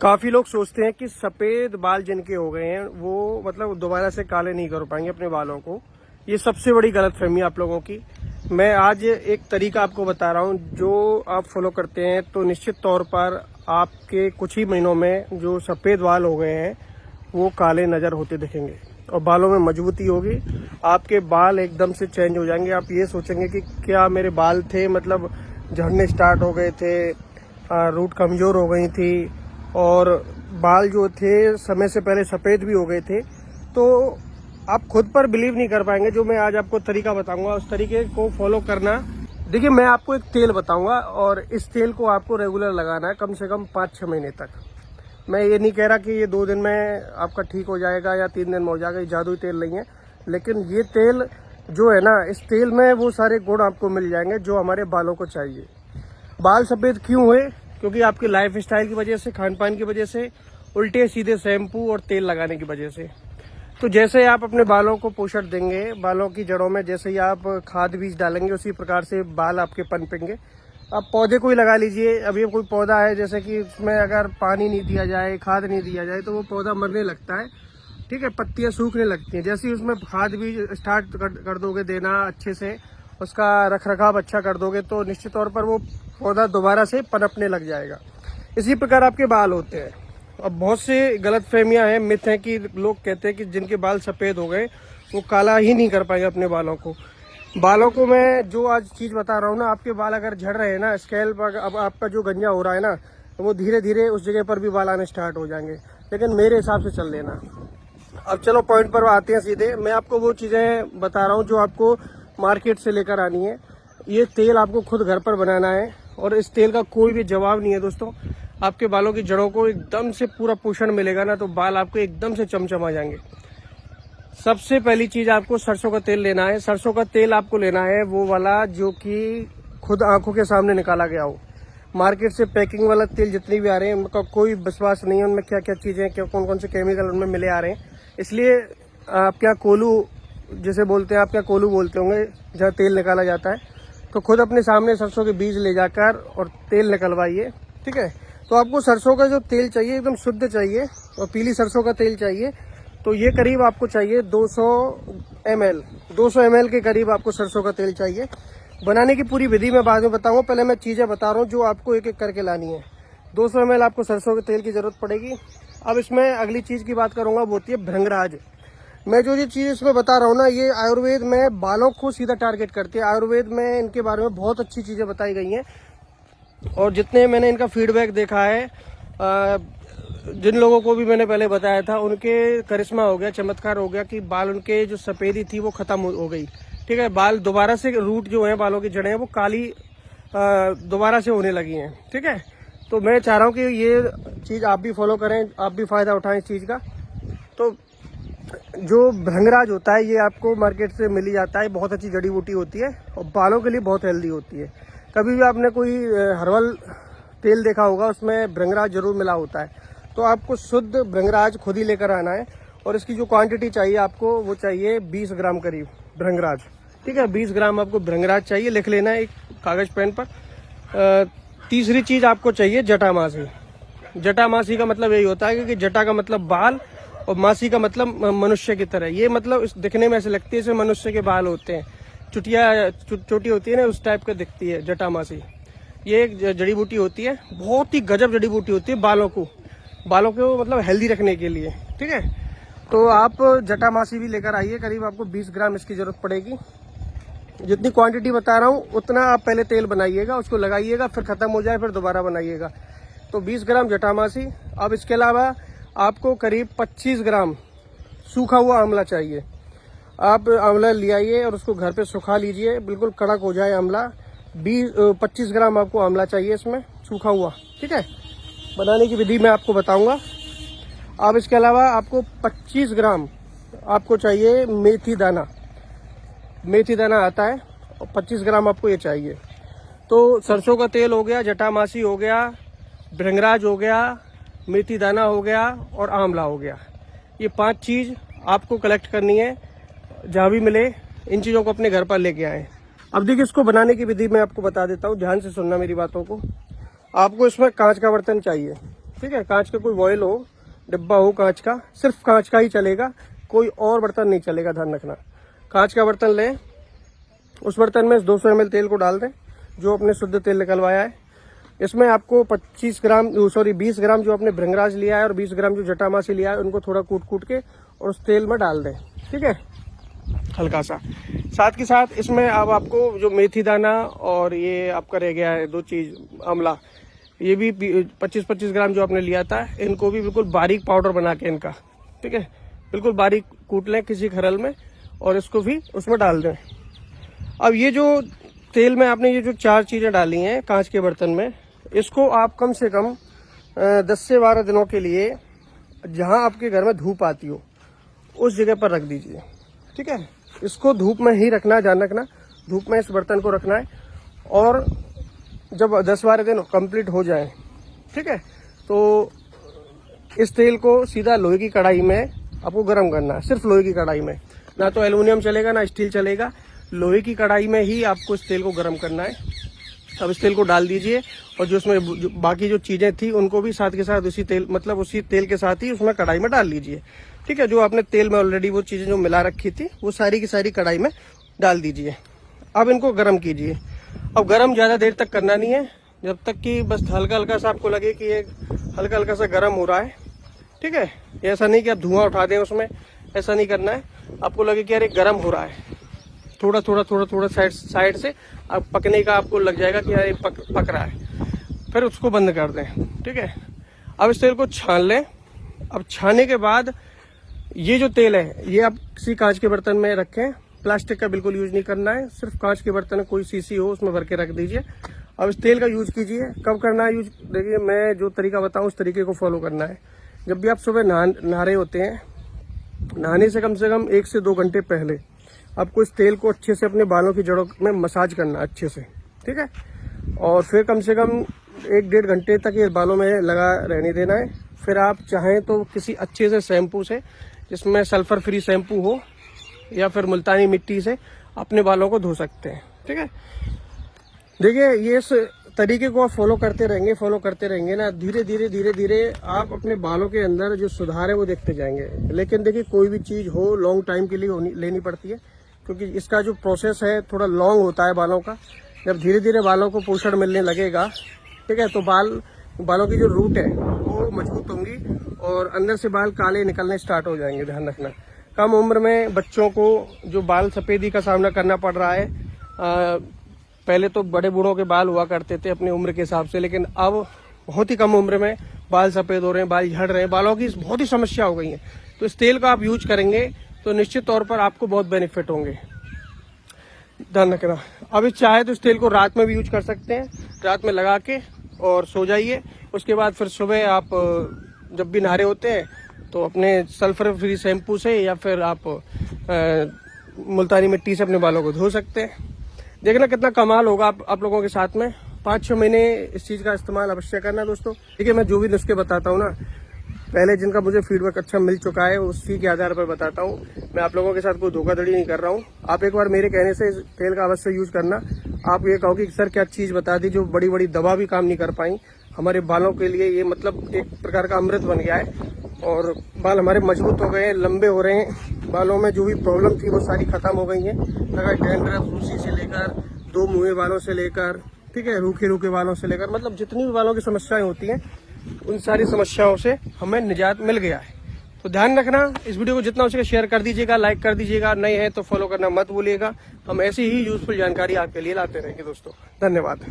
काफ़ी लोग सोचते हैं कि सफ़ेद बाल जिनके हो गए हैं वो मतलब दोबारा से काले नहीं कर पाएंगे अपने बालों को। ये सबसे बड़ी गलतफहमी आप लोगों की। मैं आज एक तरीका आपको बता रहा हूँ जो आप फॉलो करते हैं तो निश्चित तौर पर आपके कुछ ही महीनों में जो सफ़ेद बाल हो गए हैं वो काले नज़र होते दिखेंगे और बालों में मजबूती होगी। आपके बाल एकदम से चेंज हो जाएंगे। आप ये सोचेंगे कि क्या मेरे बाल थे मतलब झड़ने स्टार्ट हो गए थे, रूट कमज़ोर हो गई थी और बाल जो थे समय से पहले सफ़ेद भी हो गए थे। तो आप खुद पर बिलीव नहीं कर पाएंगे। जो मैं आज आपको तरीका बताऊंगा उस तरीके को फॉलो करना। देखिए, मैं आपको एक तेल बताऊंगा और इस तेल को आपको रेगुलर लगाना है कम से कम 5-6 महीने तक। मैं ये नहीं कह रहा कि ये 2 दिन में आपका ठीक हो जाएगा या 3 दिन में हो जाएगा। ये जादुई तेल नहीं है, लेकिन ये तेल जो है ना, इस तेल में वो सारे गुण आपको मिल जाएंगे जो हमारे बालों को चाहिए। बाल सफ़ेद क्यों हुए? क्योंकि आपकी लाइफ स्टाइल की वजह से, खान पान की वजह से, उल्टे सीधे शैम्पू और तेल लगाने की वजह से। तो जैसे आप अपने बालों को पोषण देंगे, बालों की जड़ों में जैसे ही आप खाद बीज डालेंगे उसी प्रकार से बाल आपके पनपेंगे। आप पौधे कोई लगा लीजिए। अभी कोई पौधा है जैसे कि उसमें अगर पानी नहीं दिया जाए, खाद नहीं दिया जाए तो वो पौधा मरने लगता है, ठीक है, पत्तियां सूखने लगती हैं। जैसे ही उसमें खाद बीज स्टार्ट कर दोगे देना अच्छे से, उसका रखरखाव अच्छा कर दोगे तो निश्चित तौर पर वो पौधा दोबारा से पनपने लग जाएगा। इसी प्रकार आपके बाल होते हैं। अब बहुत से गलतफहमियां हैं, मिथ हैं कि लोग कहते हैं कि जिनके बाल सफ़ेद हो गए वो काला ही नहीं कर पाएंगे अपने बालों को। बालों को मैं जो आज चीज़ बता रहा हूँ ना, आपके बाल अगर झड़ रहे हैं ना, स्कैल्प अब आपका जो गंजा हो रहा है ना, तो वो धीरे धीरे उस जगह पर भी बाल आने स्टार्ट हो जाएंगे। लेकिन मेरे हिसाब से चल लेना। अब चलो पॉइंट पर आते हैं सीधे। मैं आपको वो चीज़ें बता रहा हूँ जो आपको मार्केट से लेकर आनी है। ये तेल आपको खुद घर पर बनाना है और इस तेल का कोई भी जवाब नहीं है दोस्तों। आपके बालों की जड़ों को एकदम से पूरा पोषण मिलेगा ना, तो बाल आपके एकदम से चमचमा जाएंगे। सबसे पहली चीज़ आपको सरसों का तेल लेना है। सरसों का तेल आपको लेना है वो वाला जो कि खुद आंखों के सामने निकाला गया हो। मार्केट से पैकिंग वाला तेल जितनी भी आ रहे हैं उनका कोई विश्वास नहीं है, उनमें क्या क्या चीज़ें, क्या कौन कौन से केमिकल उनमें मिले आ रहे हैं। इसलिए आपके यहाँ कोलू जैसे बोलते हैं, आप क्या कोलू बोलते होंगे जहाँ तेल निकाला जाता है, तो खुद अपने सामने सरसों के बीज ले जाकर और तेल निकलवाइए, ठीक है। तो आपको सरसों का जो तेल चाहिए एकदम शुद्ध चाहिए और पीली सरसों का तेल चाहिए। तो ये करीब आपको चाहिए 200 ml के करीब आपको सरसों का तेल चाहिए। बनाने की पूरी विधि मैं बाद में बताऊंगा, पहले मैं चीज़ें बता रहा हूँ जो आपको एक एक करके लानी है। 200 ml आपको सरसों के तेल की ज़रूरत पड़ेगी। अब इसमें अगली चीज़ की बात करूँगा, वो होती है भृंगराज। मैं जो ये चीज़ इसमें बता रहा हूँ ना, ये आयुर्वेद में बालों को सीधा टारगेट करती है। आयुर्वेद में इनके बारे में बहुत अच्छी चीज़ें बताई गई हैं और जितने मैंने इनका फीडबैक देखा है, जिन लोगों को भी मैंने पहले बताया था, उनके करिश्मा हो गया, चमत्कार हो गया कि बाल उनके जो सफ़ेदी थी वो ख़त्म हो गई, ठीक है। बाल दोबारा से, रूट जो है बालों की जड़ें वो काली दोबारा से होने लगी हैं, ठीक है। तो मैं चाह रहा हूँ कि ये चीज़ आप भी फॉलो करें, आप भी फ़ायदा उठाएं इस चीज़ का। तो जो भृंगराज होता है ये आपको मार्केट से मिल ही जाता है। बहुत अच्छी जड़ी बूटी होती है और बालों के लिए बहुत हेल्दी होती है। कभी भी आपने कोई हर्बल तेल देखा होगा उसमें भृंगराज जरूर मिला होता है। तो आपको शुद्ध भृंगराज खुद ही लेकर आना है और इसकी जो क्वांटिटी चाहिए आपको, वो चाहिए 20 ग्राम करीब भृंगराज, ठीक है। 20 ग्राम आपको भृंगराज चाहिए, लिख लेना है एक कागज़ पेन पर। तीसरी चीज़ आपको चाहिए जटामासी। जटामासी का मतलब यही होता है कि जटा का मतलब बाल और मासी का मतलब मनुष्य की तरह। ये मतलब इस दिखने में ऐसे लगती है जैसे मनुष्य के बाल होते हैं, चुटिया छोटी होती है ना, उस टाइप का दिखती है जटामासी। ये एक जड़ी बूटी होती है, बहुत ही गजब जड़ी बूटी होती है बालों को मतलब हेल्दी रखने के लिए, ठीक है। तो आप जटामासी भी लेकर आइए। करीब आपको 20 ग्राम इसकी ज़रूरत पड़ेगी। जितनी क्वांटिटी बता रहा हूँ उतना आप पहले तेल बनाइएगा, उसको लगाइएगा, फिर ख़त्म हो जाए फिर दोबारा बनाइएगा। तो 20 ग्राम जटामासी। अब इसके अलावा आपको करीब 25 ग्राम सूखा हुआ आंवला चाहिए। आप आंवला ले आइए और उसको घर पे सुखा लीजिए, बिल्कुल कड़क हो जाए आंवला। 25 ग्राम आपको आंवला चाहिए इसमें सूखा हुआ, ठीक है। बनाने की विधि मैं आपको बताऊंगा। अब इसके अलावा आपको 25 ग्राम आपको चाहिए मेथी दाना। मेथी दाना आता है और 25 ग्राम आपको ये चाहिए। तो सरसों का तेल हो गया, जटामासी हो गया, भृंगराज हो गया, मेथी दाना हो गया और आंवला हो गया। ये 5 चीज़ आपको कलेक्ट करनी है, जहाँ भी मिले इन चीज़ों को अपने घर पर लेके आएँ। अब देखिए, इसको बनाने की विधि मैं आपको बता देता हूँ, ध्यान से सुनना मेरी बातों को। आपको इसमें कांच का बर्तन चाहिए, ठीक है, कांच का कोई वॉयल हो, डिब्बा हो कांच का, सिर्फ कांच का ही चलेगा, कोई और बर्तन नहीं चलेगा, ध्यान रखना। कांच का बर्तन लें, उस बर्तन में 200 ml तेल को डाल दें, जो अपने शुद्ध तेल निकलवाया है। इसमें आपको 20 ग्राम जो आपने भृंगराज लिया है और 20 ग्राम जो जटामासी लिया है, उनको थोड़ा कूट के और उस तेल में डाल दें, ठीक है, हल्का सा। साथ के साथ इसमें अब आपको जो मेथी दाना और ये आपका रह गया है 2 चीज, आंवला, ये भी 25-25 ग्राम जो आपने लिया था, इनको भी बिल्कुल बारीक पाउडर बना के इनका, ठीक है, बिल्कुल बारीक कूट लें किसी खरल में और इसको भी उसमें डाल दें। अब ये जो तेल में आपने ये जो 4 चीजें डाली हैं कांच के बर्तन में, इसको आप कम से कम 10 से 12 दिनों के लिए जहां आपके घर में धूप आती हो उस जगह पर रख दीजिए, ठीक है। इसको धूप में ही रखना है, ध्यान रखना, धूप में इस बर्तन को रखना है। और जब 10-12 दिन कंप्लीट हो जाए, ठीक है, तो इस तेल को सीधा लोहे की कढ़ाई में आपको गर्म करना है, सिर्फ लोहे की कढ़ाई में, ना तो एल्युमिनियम चलेगा ना स्टील चलेगा, लोहे की कढ़ाई में ही आपको इस तेल को गर्म करना है। अब इस तेल को डाल दीजिए और जो उसमें बाकी जो चीजें थी उनको भी साथ के साथ उसी तेल के साथ ही उसमें कढ़ाई में डाल लीजिए, ठीक है। जो आपने तेल में ऑलरेडी वो चीजें जो मिला रखी थी वो सारी की सारी कढ़ाई में डाल दीजिए। अब इनको गर्म कीजिए। अब गर्म ज्यादा देर तक करना नहीं है, जब तक कि बस हल्का हल्का सा आपको लगे कि ये हल्का हल्का सा गर्म हो रहा है, ठीक है। ऐसा नहीं कि आप धुआं उठा दें उसमें, ऐसा नहीं करना है। आपको लगे कि यार ये गर्म हो रहा है, थोड़ा थोड़ा साइड से अब पकने का आपको लग जाएगा कि यार ये पक रहा है, फिर उसको बंद कर दें, ठीक है। अब इस तेल को छान लें। अब छाने के बाद ये जो तेल है ये आप किसी कांच के बर्तन में रखें, प्लास्टिक का बिल्कुल यूज नहीं करना है, सिर्फ कांच के बर्तन में कोई शीशी हो उसमें भर के रख दीजिए। अब इस तेल का यूज कीजिए। कब करना है यूज, देखिए मैं जो तरीका बताऊं उस तरीके को फॉलो करना है। जब भी आप सुबह नहा रहे होते हैं, नहाने से कम 1 से 2 घंटे पहले आपको इस तेल को अच्छे से अपने बालों की जड़ों में मसाज करना है अच्छे से, ठीक है। और फिर कम से कम 1-1.5 घंटे तक ये बालों में लगा रहने देना है। फिर आप चाहें तो किसी अच्छे से शैम्पू से, जिसमें सल्फर फ्री शैम्पू हो, या फिर मुल्तानी मिट्टी से अपने बालों को धो सकते हैं, ठीक है। देखिए ये इस तरीके को आप फॉलो करते रहेंगे ना, धीरे धीरे आप अपने बालों के अंदर जो सुधार है वो देखते जाएंगे। लेकिन देखिए कोई भी चीज हो लॉन्ग टाइम के लिए लेनी पड़ती है, क्योंकि इसका जो प्रोसेस है थोड़ा लॉन्ग होता है बालों का। जब धीरे धीरे बालों को पोषण मिलने लगेगा, ठीक है, तो बालों की जो रूट है वो मजबूत होंगी और अंदर से बाल काले निकलने स्टार्ट हो जाएंगे। ध्यान रखना, कम उम्र में बच्चों को जो बाल सफेदी का सामना करना पड़ रहा है, पहले तो बड़े बूढ़ों के बाल हुआ करते थे अपनी उम्र के हिसाब से, लेकिन अब बहुत ही कम उम्र में बाल सफेद हो रहे हैं, बाल झड़ रहे हैं, बालों की बहुत ही समस्या हो गई है। तो इस तेल का आप यूज करेंगे तो निश्चित तौर पर आपको बहुत बेनिफिट होंगे, ध्यान रखना। अब चाहे तो इस तेल को रात में भी यूज कर सकते हैं, रात में लगा के और सो जाइए। उसके बाद फिर सुबह आप जब भी नहा रहे होते हैं तो अपने सल्फर फ्री शैम्पू से या फिर आप मुल्तानी मिट्टी से अपने बालों को धो सकते हैं। देखना कितना कमाल होगा आप लोगों के साथ में। 5-6 महीने इस चीज का इस्तेमाल अवश्य करना दोस्तों। देखिए मैं जो भी नुस्खे बताता हूँ ना, पहले जिनका मुझे फीडबैक अच्छा मिल चुका है उसी के आधार पर बताता हूँ। मैं आप लोगों के साथ कोई धोखाधड़ी नहीं कर रहा हूँ। आप एक बार मेरे कहने से इस तेल का अवश्य यूज करना। आप ये कहो कि सर क्या चीज बता दी जो बड़ी बड़ी दवा भी काम नहीं कर पाई। हमारे बालों के लिए ये मतलब एक प्रकार का अमृत बन गया है और बाल हमारे मजबूत हो गए हैं, लंबे हो रहे हैं। बालों में जो भी प्रॉब्लम थी वो सारी खत्म हो गई है। अगर डैंड्रफ, रूसी से लेकर, 2 मुँहे बालों से लेकर, ठीक है, रूखे बालों से लेकर, मतलब जितनी भी बालों की समस्याएं होती हैं उन सारी समस्याओं से हमें निजात मिल गया है। तो ध्यान रखना, इस वीडियो को जितना हो सके शेयर कर दीजिएगा, लाइक कर दीजिएगा, नए हैं तो फॉलो करना मत भूलिएगा। हम ऐसी ही यूजफुल जानकारी आपके लिए लाते रहेंगे दोस्तों। धन्यवाद।